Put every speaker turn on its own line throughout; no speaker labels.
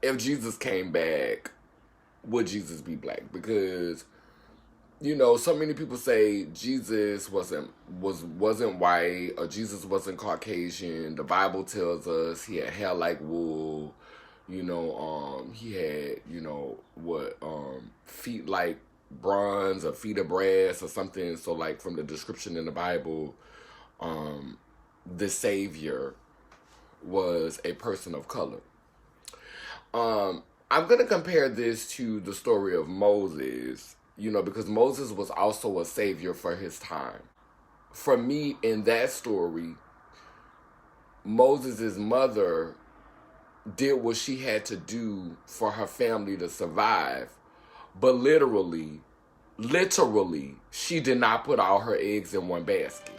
if Jesus came back, would Jesus be black? Because so many people say Jesus wasn't white, or Jesus wasn't Caucasian. The Bible tells us he had hair like wool. He had feet like bronze or feet of brass or something. So like from the description in the Bible, the Savior was a person of color. I'm gonna compare this to the story of Moses. Because Moses was also a savior for his time. For me, in that story, Moses' mother did what she had to do for her family to survive. But literally, she did not put all her eggs in one basket.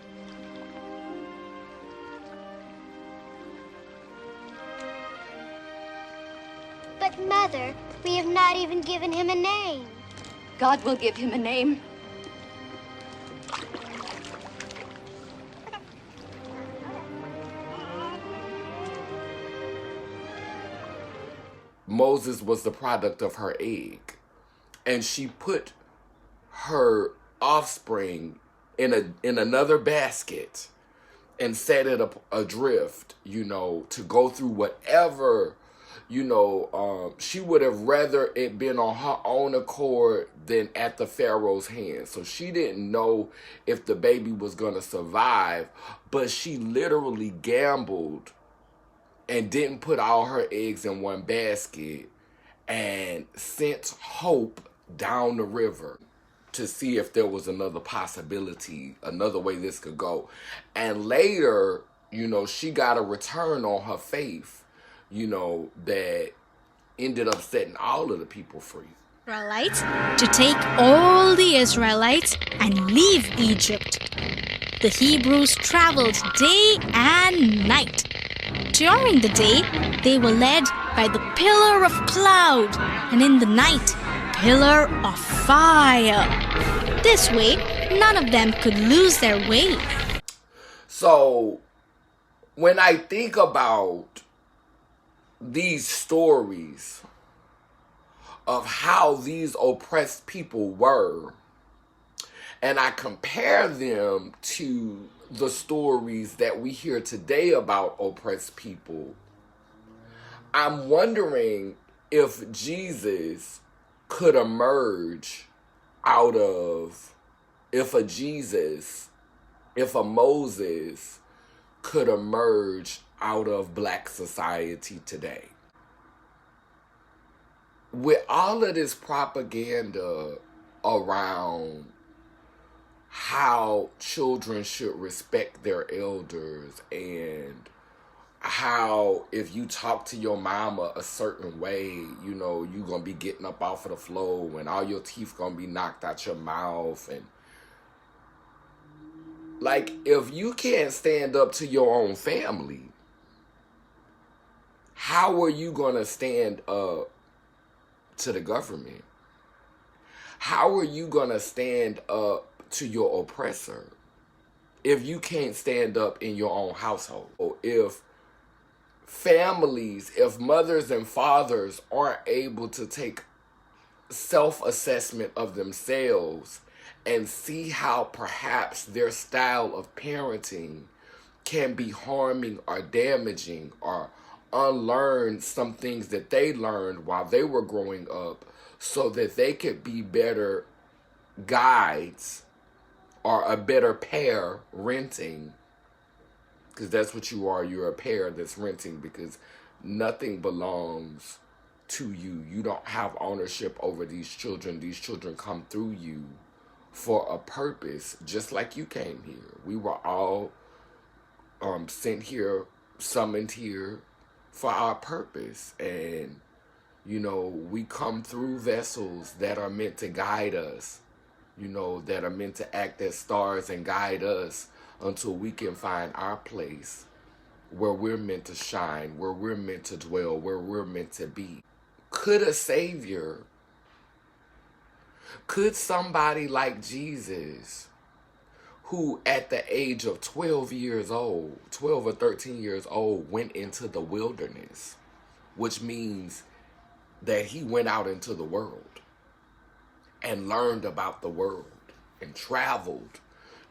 But Mother, we have not even given him a name.
God will give him a name.
Moses was the product of her egg. And she put her offspring in another basket and set it up adrift, to go through whatever, she would have rather it been on her own accord than at the Pharaoh's hands. So she didn't know if the baby was going to survive, but she literally gambled and didn't put all her eggs in one basket and sent hope down the river to see if there was another possibility, another way this could go. And later, she got a return on her faith, that ended up setting all of the people free.
Israelites to take all the Israelites and leave Egypt. The Hebrews traveled day and night. During the day, they were led by the pillar of cloud, and in the night, pillar of fire. This way, none of them could lose their way.
So, when I think about these stories of how these oppressed people were, and I compare them to the stories that we hear today about oppressed people, I'm wondering if Jesus could emerge out of, if a Moses could emerge out of black society today. With all of this propaganda around how children should respect their elders, and how if you talk to your mama a certain way, you're gonna be getting up off of the floor and all your teeth gonna be knocked out your mouth. And like, if you can't stand up to your own family, how are you gonna stand up to the government? How are you gonna stand up to your oppressor if you can't stand up in your own household? Or if mothers and fathers aren't able to take self-assessment of themselves and see how perhaps their style of parenting can be harming or damaging, or unlearn some things that they learned while they were growing up so that they could be better guides or a better parenting, because that's what you are. You're a parent that's renting, because nothing belongs to you. You don't have ownership over these children. These children come through you for a purpose, just like you came here. We were all sent here, summoned here for our purpose. And, we come through vessels that are meant to guide us, that are meant to act as stars and guide us until we can find our place where we're meant to shine, where we're meant to dwell, where we're meant to be. Could a savior, could somebody like Jesus, who at the age of 12 or 13 years old, went into the wilderness, which means that he went out into the world and learned about the world and traveled,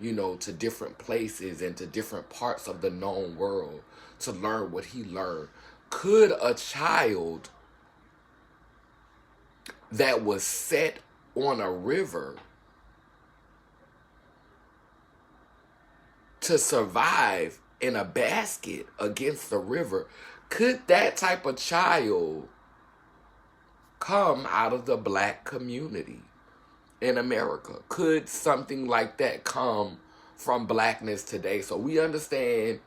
to different places and to different parts of the known world to learn what he learned. Could a child that was set on a river to survive in a basket against the river, could that type of child come out of the black community in America? Could something like that come from blackness today? So we understand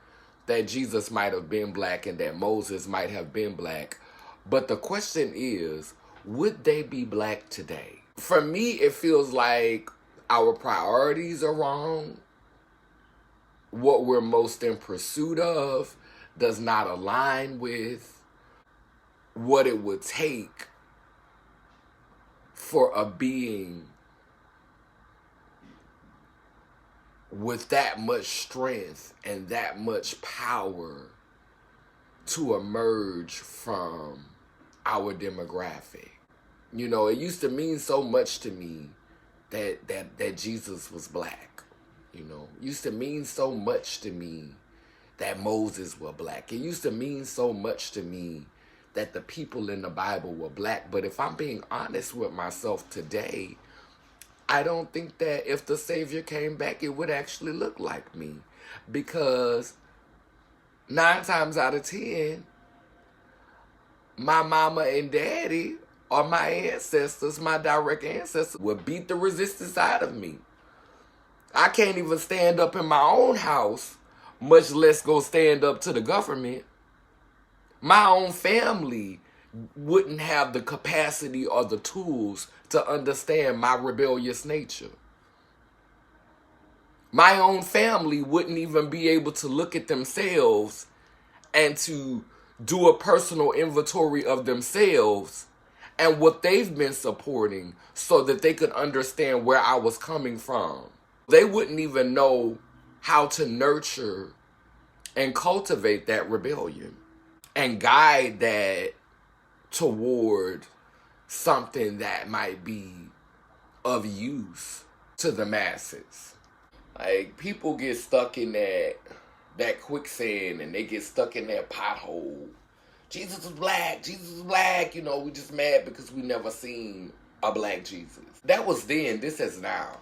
that Jesus might have been black and that Moses might have been black. But the question is, would they be black today? For me, it feels like our priorities are wrong. What we're most in pursuit of does not align with what it would take for a being with that much strength and that much power to emerge from our demographic. It used to mean so much to me that Jesus was black. It used to mean so much to me that Moses was black. It used to mean so much to me that the people in the Bible were black. But if I'm being honest with myself today, I don't think that if the Savior came back, it would actually look like me. Because 9 times out of 10, my mama and daddy or my ancestors, my direct ancestors, would beat the resistance out of me. I can't even stand up in my own house, much less go stand up to the government. My own family wouldn't have the capacity or the tools to understand my rebellious nature. My own family wouldn't even be able to look at themselves and to do a personal inventory of themselves and what they've been supporting so that they could understand where I was coming from. They wouldn't even know how to nurture and cultivate that rebellion and guide that toward something that might be of use to the masses. Like, people get stuck in that quicksand and they get stuck in that pothole. Jesus is black, Jesus is black. We just mad because we never seen a black Jesus. That was then, this is now.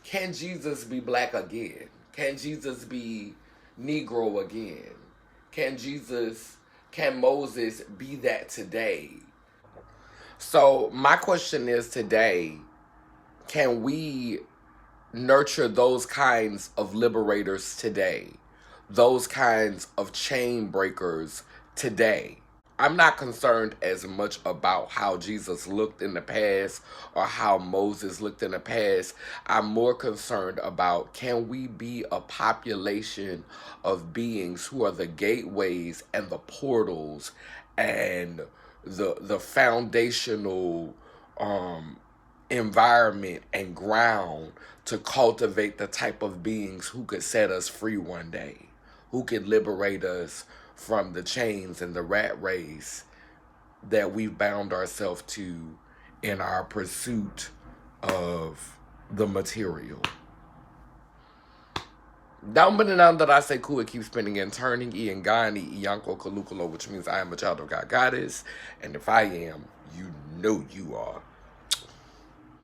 Can Jesus be black again? Can Jesus be Negro again? Can Moses be that today? So my question is today, can we nurture those kinds of liberators today? Those kinds of chain breakers today? I'm not concerned as much about how Jesus looked in the past or how Moses looked in the past. I'm more concerned about, can we be a population of beings who are the gateways and the portals and the foundational environment and ground to cultivate the type of beings who could set us free one day, who could liberate us from the chains and the rat race that we've bound ourselves to in our pursuit of the material. Down but down that I say cool, it keeps spinning and turning. Iangani, Ianko Kalukalo, which means I am a child of God Goddess. And if I am, you know you are.